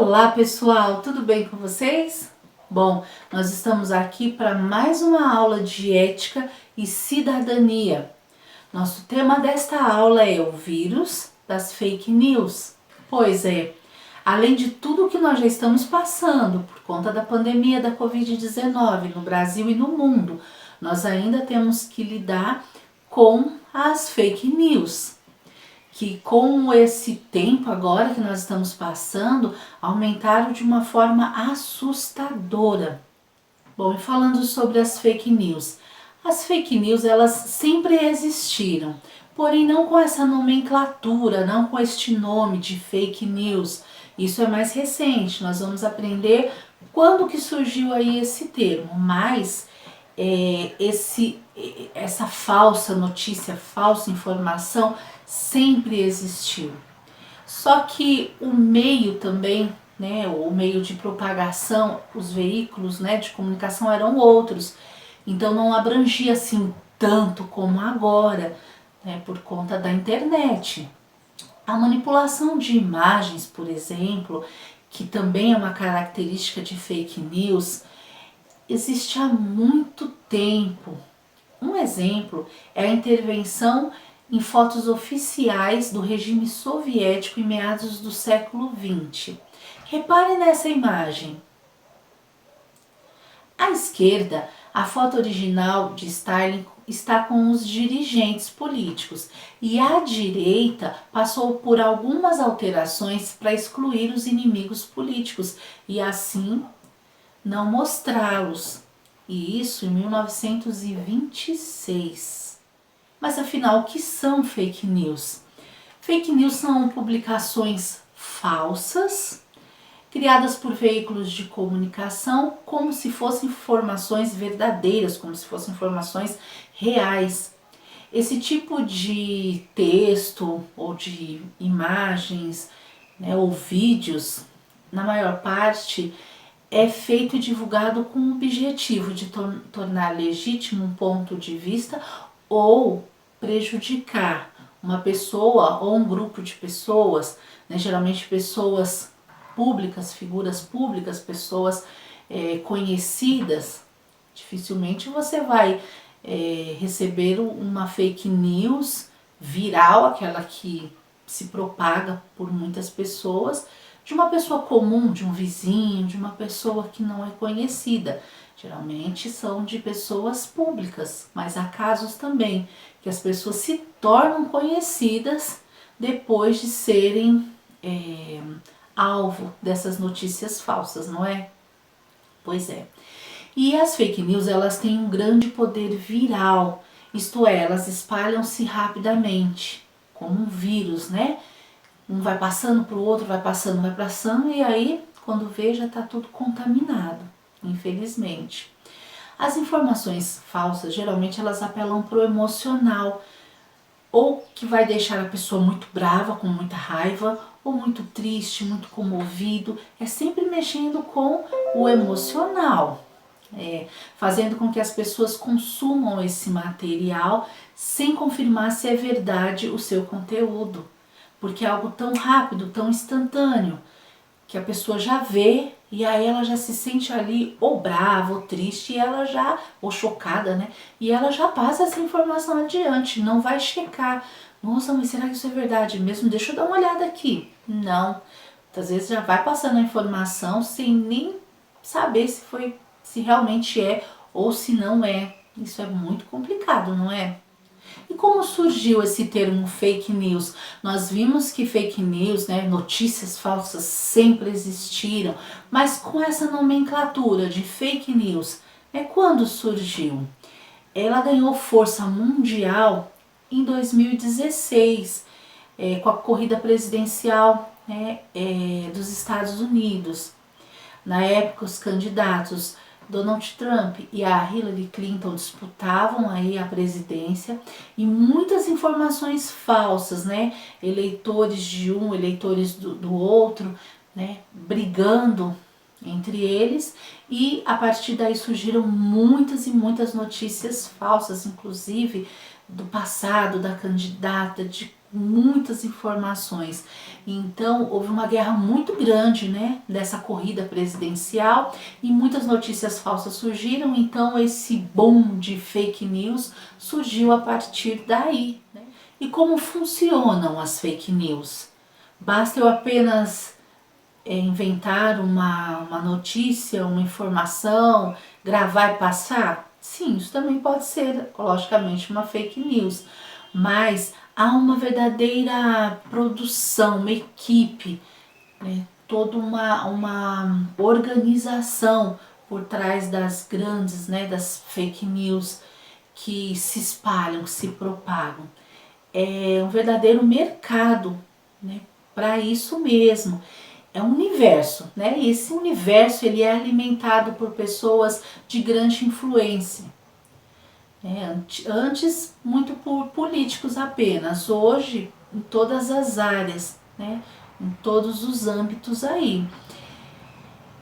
Olá pessoal, tudo bem com vocês? Bom, nós estamos aqui para mais uma aula de ética e cidadania. Nosso tema desta aula é o vírus das fake news. Pois é, além de tudo que nós já estamos passando por conta da pandemia da Covid-19 no Brasil e no mundo, nós ainda temos que lidar com as fake news, que com esse tempo agora que nós estamos passando, aumentaram de uma forma assustadora. Bom, e falando sobre as fake news elas sempre existiram, porém não com essa nomenclatura, não com este nome de fake news. Isso é mais recente, nós vamos aprender quando que surgiu aí esse termo, mas essa falsa notícia, falsa informação sempre existiu. Só que o meio também, o meio de propagação, os veículos, de comunicação eram outros. Então não abrangia assim tanto como agora, por conta da internet. A manipulação de imagens, por exemplo, que também é uma característica de fake news, existe há muito tempo. Um exemplo é a intervenção em fotos oficiais do regime soviético em meados do século XX. Repare nessa imagem. À esquerda, a foto original de Stalin está com os dirigentes políticos e à direita passou por algumas alterações para excluir os inimigos políticos e assim não mostrá-los. E isso em 1926. Mas afinal, o que são fake news? Fake news são publicações falsas, criadas por veículos de comunicação como se fossem informações verdadeiras, como se fossem informações reais. Esse tipo de texto ou de imagens, ou vídeos, na maior parte, é feito e divulgado com o objetivo de tornar legítimo um ponto de vista ou prejudicar uma pessoa ou um grupo de pessoas, geralmente pessoas públicas, figuras públicas, pessoas conhecidas. Dificilmente você vai receber uma fake news viral, aquela que se propaga por muitas pessoas, de uma pessoa comum, de um vizinho, de uma pessoa que não é conhecida. Geralmente são de pessoas públicas, mas há casos também que as pessoas se tornam conhecidas depois de serem alvo dessas notícias falsas, não é? Pois é. E as fake news, elas têm um grande poder viral, isto é, elas espalham-se rapidamente, como um vírus, Um vai passando para o outro, vai passando, e aí, quando vê, já está tudo contaminado, infelizmente. As informações falsas, geralmente, elas apelam para o emocional, ou que vai deixar a pessoa muito brava, com muita raiva, ou muito triste, muito comovido. É sempre mexendo com o emocional, fazendo com que as pessoas consumam esse material sem confirmar se é verdade o seu conteúdo. Porque é algo tão rápido, tão instantâneo, que a pessoa já vê e aí ela já se sente ali ou brava, ou triste, ou chocada, E ela já passa essa informação adiante, não vai checar. Nossa, mas será que isso é verdade mesmo? Deixa eu dar uma olhada aqui. Não, muitas vezes já vai passando a informação sem nem saber se realmente é ou se não é. Isso é muito complicado, não é? E como surgiu esse termo fake news? Nós vimos que fake news, notícias falsas sempre existiram, mas com essa nomenclatura de fake news, quando surgiu? Ela ganhou força mundial em 2016, com a corrida presidencial dos Estados Unidos. Na época, os candidatos Donald Trump e a Hillary Clinton disputavam aí a presidência e muitas informações falsas, eleitores de um, eleitores do outro, brigando entre eles, e a partir daí surgiram muitas e muitas notícias falsas, inclusive do passado da candidata, de muitas informações. Então houve uma guerra muito grande, né, dessa corrida presidencial e muitas notícias falsas surgiram. Então esse boom de fake news surgiu a partir daí, né? E como funcionam as fake news? Basta eu apenas inventar uma notícia, uma informação, gravar e passar? Sim, isso também pode ser, logicamente, uma fake news, mas há uma verdadeira produção, uma equipe, né? Toda uma organização por trás das grandes, né, das fake news que se espalham, que se propagam. É um verdadeiro mercado, né, para isso mesmo. É um universo, né? E esse universo ele é alimentado por pessoas de grande influência. Antes muito por políticos apenas, hoje em todas as áreas, né? Em todos os âmbitos aí.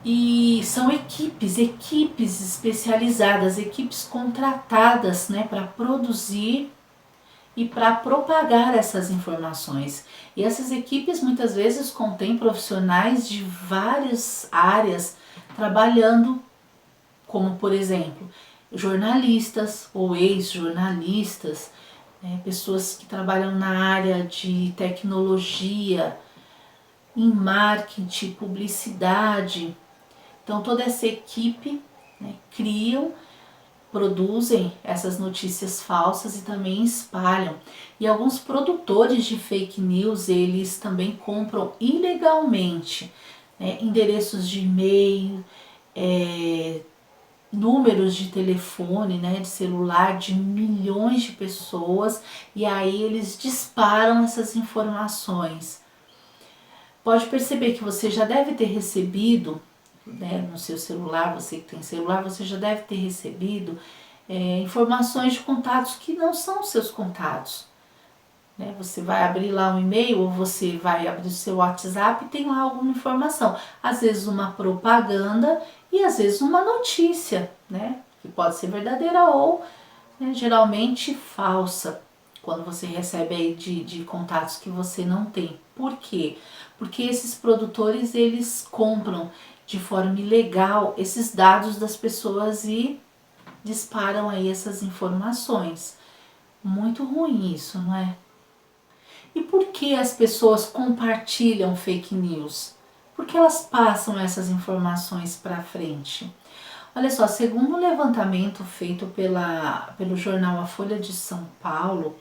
E são equipes especializadas, equipes contratadas, né, para produzir e para propagar essas informações. E essas equipes muitas vezes contêm profissionais de várias áreas trabalhando, como por exemplo, jornalistas ou ex-jornalistas, né, pessoas que trabalham na área de tecnologia, em marketing, publicidade. Então toda essa equipe, né, produzem essas notícias falsas e também espalham. E alguns produtores de fake news, eles também compram ilegalmente, né, endereços de e-mail, números de telefone, né, de celular de milhões de pessoas, e aí eles disparam essas informações. Pode perceber que você já deve ter recebido, né, no seu celular, você que tem celular, você já deve ter recebido informações de contatos que não são seus contatos. Né? Você vai abrir lá um e-mail ou você vai abrir o seu WhatsApp e tem lá alguma informação. Às vezes uma propaganda e às vezes uma notícia, né, que pode ser verdadeira ou, né, geralmente falsa, quando você recebe aí de contatos que você não tem. Por quê? Porque esses produtores, eles compram de forma ilegal esses dados das pessoas e disparam aí essas informações. Muito ruim isso, não é? E por que as pessoas compartilham fake news? Porque elas passam essas informações para frente. Olha só, segundo um levantamento feito pelo jornal A Folha de São Paulo,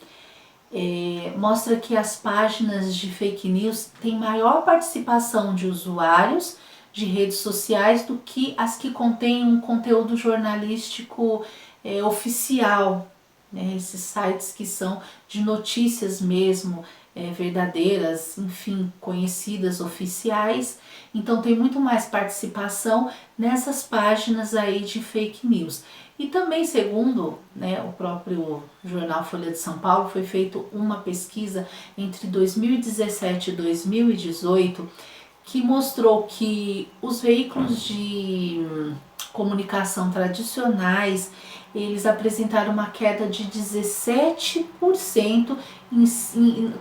mostra que as páginas de fake news têm maior participação de usuários de redes sociais do que as que contêm um conteúdo jornalístico oficial, né? Esses sites que são de notícias mesmo, verdadeiras, enfim, conhecidas, oficiais. Então tem muito mais participação nessas páginas aí de fake news. E também, segundo, né, o próprio jornal Folha de São Paulo, foi feita uma pesquisa entre 2017 e 2018 que mostrou que os veículos de comunicação tradicionais, eles apresentaram uma queda de 17%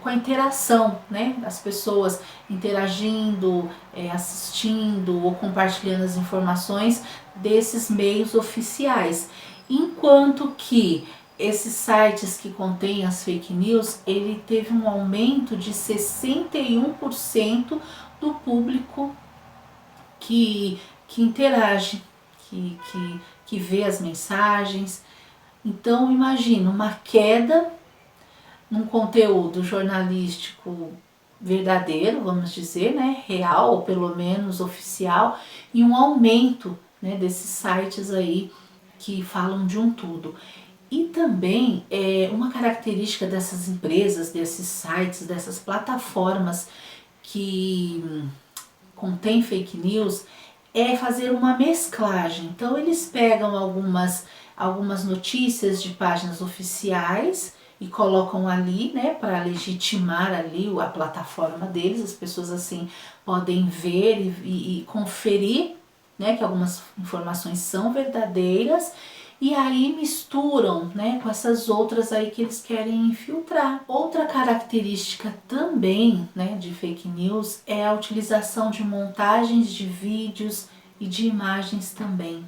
com a interação, né? As pessoas interagindo, assistindo ou compartilhando as informações desses meios oficiais. Enquanto que esses sites que contêm as fake news, ele teve um aumento de 61% do público que interage, que vê as mensagens. Então imagina uma queda num conteúdo jornalístico verdadeiro, vamos dizer, né, real ou pelo menos oficial, e um aumento, né, desses sites aí que falam de um tudo. E também uma característica dessas empresas, desses sites, dessas plataformas que contém fake news é fazer uma mesclagem. Então eles pegam algumas notícias de páginas oficiais e colocam ali, né, para legitimar ali a plataforma deles. As pessoas assim podem ver e conferir, né, que algumas informações são verdadeiras. e aí misturam, né, com essas outras aí que eles querem infiltrar. Outra característica também, né, de fake news é a utilização de montagens de vídeos e de imagens também.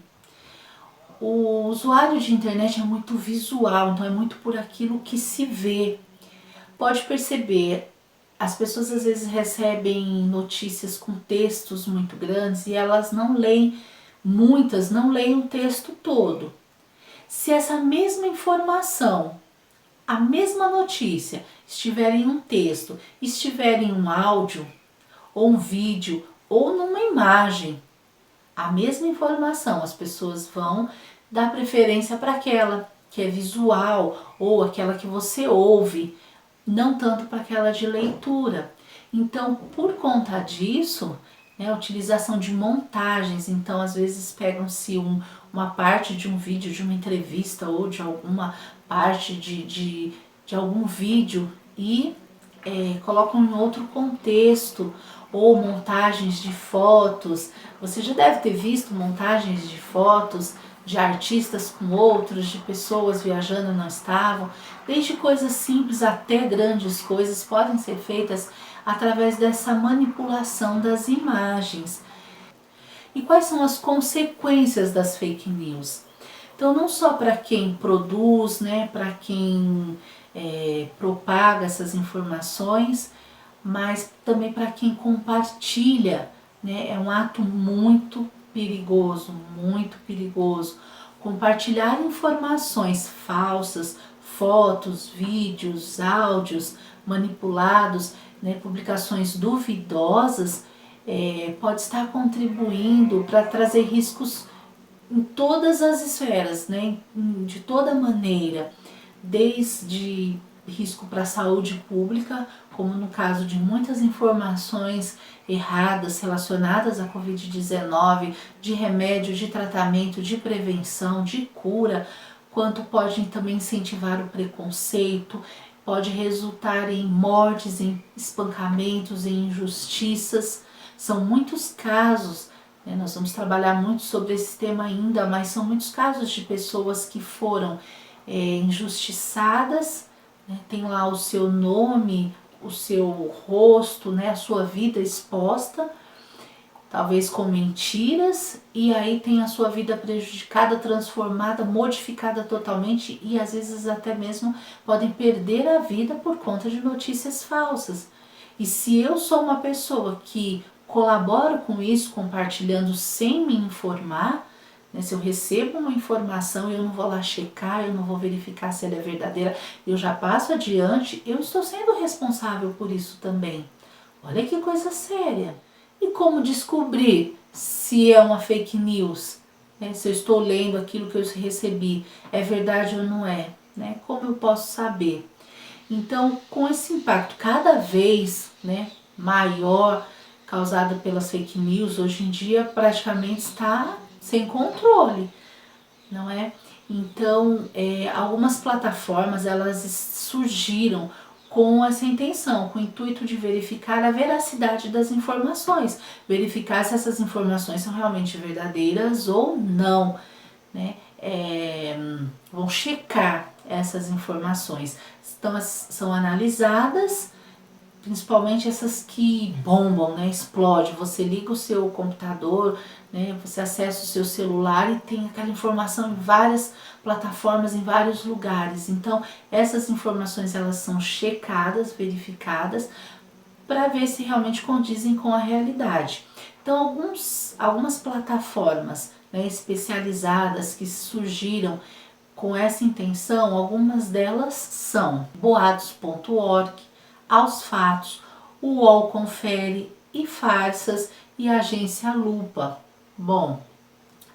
O usuário de internet é muito visual, então é muito por aquilo que se vê. Pode perceber, as pessoas às vezes recebem notícias com textos muito grandes e elas não leem, muitas não leem o texto todo. Se essa mesma informação, a mesma notícia, estiver em um texto, estiver em um áudio, ou um vídeo, ou numa imagem, a mesma informação, as pessoas vão dar preferência para aquela que é visual ou aquela que você ouve, não tanto para aquela de leitura. Então, por conta disso, né, a utilização de montagens, então às vezes pegam-se uma parte de um vídeo, de uma entrevista ou de alguma parte de algum vídeo e colocam em outro contexto, ou montagens de fotos. Você já deve ter visto montagens de fotos de artistas com outros, de pessoas viajando e não estavam. Desde coisas simples até grandes coisas podem ser feitas através dessa manipulação das imagens. E quais são as consequências das fake news? Então, não só para quem produz, né, para quem propaga essas informações, mas também para quem compartilha, né? É um ato muito perigoso, muito perigoso. Compartilhar informações falsas, fotos, vídeos, áudios manipulados, né? Publicações duvidosas, pode estar contribuindo para trazer riscos em todas as esferas, né? De toda maneira, desde risco para a saúde pública, como no caso de muitas informações erradas relacionadas à Covid-19, de remédio, de tratamento, de prevenção, de cura, quanto pode também incentivar o preconceito, pode resultar em mortes, em espancamentos, em injustiças. São muitos casos, né? Nós vamos trabalhar muito sobre esse tema ainda, mas são muitos casos de pessoas que foram injustiçadas, né? Tem lá o seu nome, o seu rosto, né? A sua vida exposta, talvez com mentiras, e aí tem a sua vida prejudicada, transformada, modificada totalmente, e às vezes até mesmo podem perder a vida por conta de notícias falsas. E se eu sou uma pessoa que colaboro com isso, compartilhando sem me informar, né, se eu recebo uma informação e eu não vou lá checar, eu não vou verificar se ela é verdadeira, eu já passo adiante, eu estou sendo responsável por isso também. Olha que coisa séria. E como descobrir se é uma fake news? Né? Se eu estou lendo aquilo que eu recebi, é verdade ou não é? Né? Como eu posso saber? Então, com esse impacto cada vez, né, maior causado pelas fake news, hoje em dia praticamente está sem controle, não é? Então, algumas plataformas elas surgiram com essa intenção, com o intuito de verificar a veracidade das informações, verificar se essas informações são realmente verdadeiras ou não, né? Vão checar essas informações, então são analisadas, principalmente essas que bombam, né? Explode, você liga o seu computador, né? Você acessa o seu celular e tem aquela informação em várias plataformas, em vários lugares. Então essas informações elas são checadas, verificadas, para ver se realmente condizem com a realidade. Então algumas plataformas, né, especializadas que surgiram com essa intenção, algumas delas são boatos.org, Aos Fatos, o UOL Confere, e Farsas e a Agência Lupa. Bom,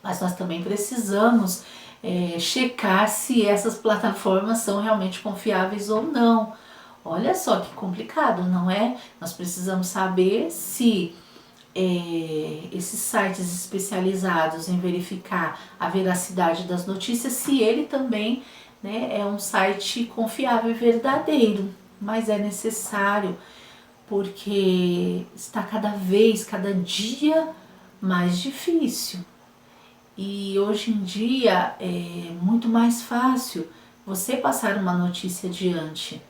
mas nós também precisamos checar se essas plataformas são realmente confiáveis ou não. Olha só que complicado, não é? Nós precisamos saber se esses sites especializados em verificar a veracidade das notícias, se ele também, né, é um site confiável e verdadeiro. Mas é necessário, porque está cada dia mais difícil. E hoje em dia é muito mais fácil você passar uma notícia adiante.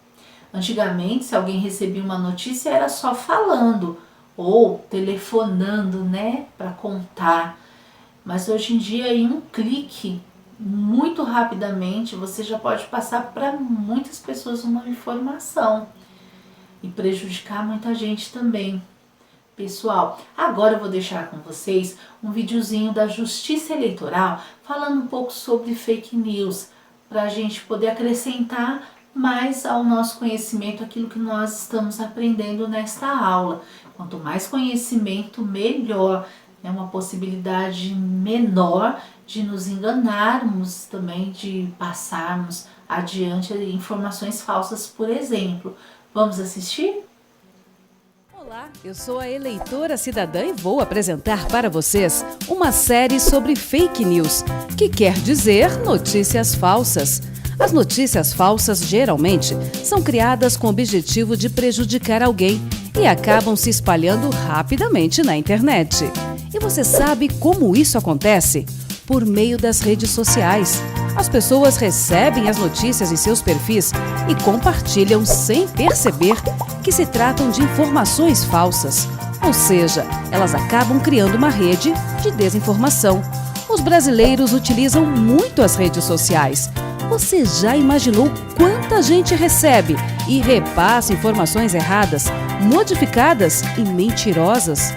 Antigamente, se alguém recebia uma notícia, era só falando ou telefonando, né, para contar. Mas hoje em dia, em um clique, muito rapidamente, você já pode passar para muitas pessoas uma informação e prejudicar muita gente também. Pessoal, agora eu vou deixar com vocês um videozinho da Justiça Eleitoral falando um pouco sobre fake news, para a gente poder acrescentar mais ao nosso conhecimento aquilo que nós estamos aprendendo nesta aula. Quanto mais conhecimento, melhor. É uma possibilidade menor de nos enganarmos, também de passarmos adiante informações falsas, por exemplo. Vamos assistir? Olá, eu sou a eleitora cidadã e vou apresentar para vocês uma série sobre fake news, que quer dizer notícias falsas. As notícias falsas geralmente são criadas com o objetivo de prejudicar alguém e acabam se espalhando rapidamente na internet. E você sabe como isso acontece? Por meio das redes sociais. As pessoas recebem as notícias em seus perfis e compartilham sem perceber que se tratam de informações falsas. Ou seja, elas acabam criando uma rede de desinformação. Os brasileiros utilizam muito as redes sociais. Você já imaginou quanta gente recebe e repassa informações erradas, modificadas e mentirosas?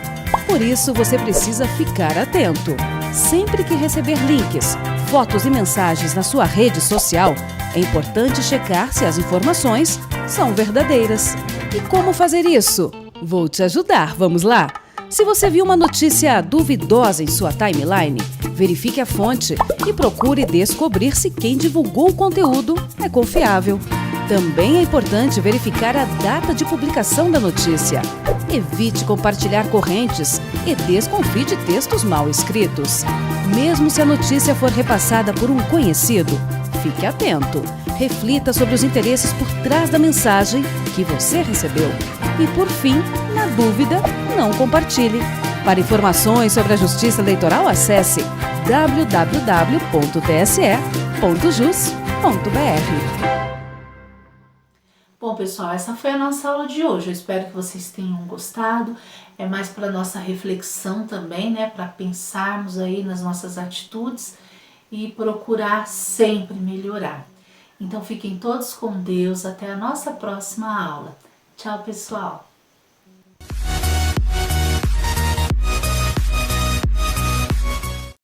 Por isso, você precisa ficar atento. Sempre que receber links, fotos e mensagens na sua rede social, é importante checar se as informações são verdadeiras. E como fazer isso? Vou te ajudar, vamos lá? Se você viu uma notícia duvidosa em sua timeline, verifique a fonte e procure descobrir se quem divulgou o conteúdo é confiável. Também é importante verificar a data de publicação da notícia. Evite compartilhar correntes e desconfie de textos mal escritos. Mesmo se a notícia for repassada por um conhecido, fique atento. Reflita sobre os interesses por trás da mensagem que você recebeu. E por fim, na dúvida, não compartilhe. Para informações sobre a Justiça Eleitoral, acesse www.tse.jus.br. Bom, pessoal, essa foi a nossa aula de hoje. Eu espero que vocês tenham gostado. É mais para nossa reflexão também, né? Para pensarmos aí nas nossas atitudes e procurar sempre melhorar. Então, fiquem todos com Deus. Até a nossa próxima aula. Tchau, pessoal!